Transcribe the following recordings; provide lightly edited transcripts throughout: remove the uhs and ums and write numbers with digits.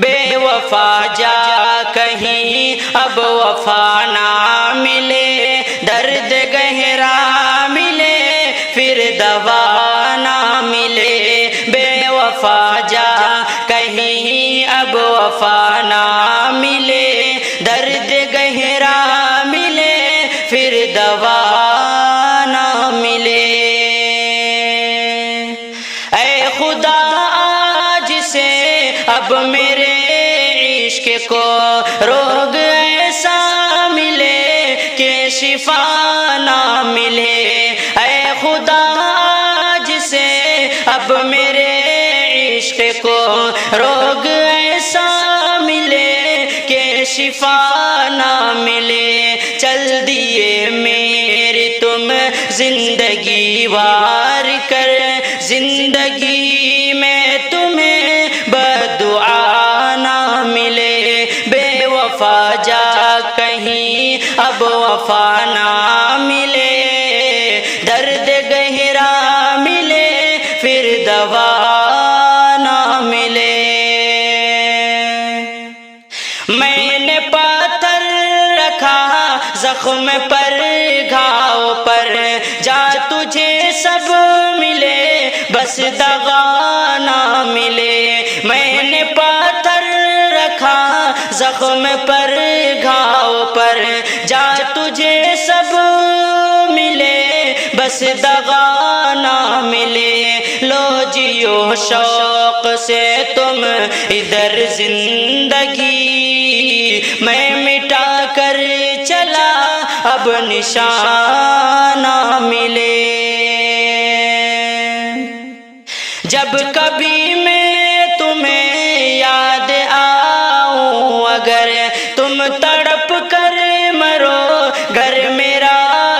بے وفا جا کہیں اب وفا نہ ملے، درد گہرا ملے پھر دوا نہ ملے، بے وفا جا کہیں اب وفا نہ ملے، درد گہرا ملے پھر دوا نہ ملے۔ اے خدا آج سے اب میرے عشق کو روگ ایسا ملے کہ شفا نہ ملے، اے خدا آج سے اب میرے عشق کو روگ ایسا ملے کہ شفا نہ ملے۔ چل دیے میری تم زندگی وار کر، زندگی میں تمہیں بدعا نہ ملے، بے وفا جا کہیں اب وفا نہ ملے، درد گہرا ملے پھر دوا نہ ملے۔ میں نے پاتھر رکھا زخم پر گھاؤ پر، جا تجھے سب ملے بس دغا نہ ملے، میں نے پاتھر رکھا زخم پر گھاؤ پر، جا تجھے سب ملے بس دغا نہ ملے۔ لو جیو شوق سے تم ادھر زندگی، میں مٹا کر چلا اب نشان نہ ملے۔ جب کبھی میں تمہیں یاد آؤں اگر تم تڑپ کر مرو گھر میرا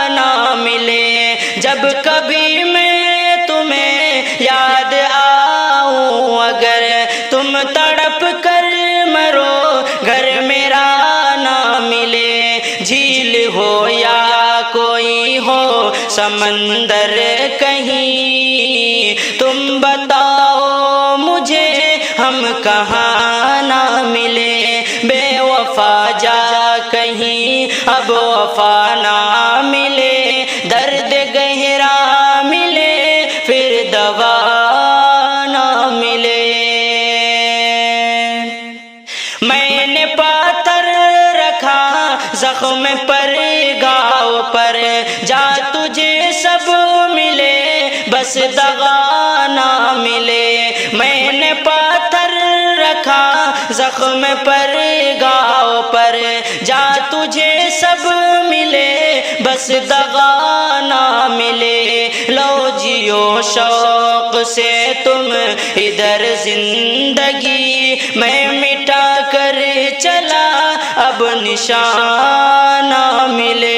نہ ملے، جب کبھی میں تمہیں یاد آؤں اگر تم تڑپ کر مرو گھر میرا نہ ملے، جھیل ہو یا کوئی ہو سمندر کہیں، تم بتاؤ مجھے ہم کہاں نہ ملے، بے وفا جا کہیں اب وفا نہ ملے، درد گہرا ملے پھر دوا نہ ملے۔ میں نے پاتھر رکھا زخم پر گھاؤ پر، جا تجھے سب ملے بس دغا نہ ملے، میں نے پاتھر رکھا زخم پر گھاؤ پر، جا تجھے سب ملے بس دغا نہ ملے۔ لو جیو شوق سے تم ادھر زندگی، میں مٹا کر چلا اب نشان نہ ملے۔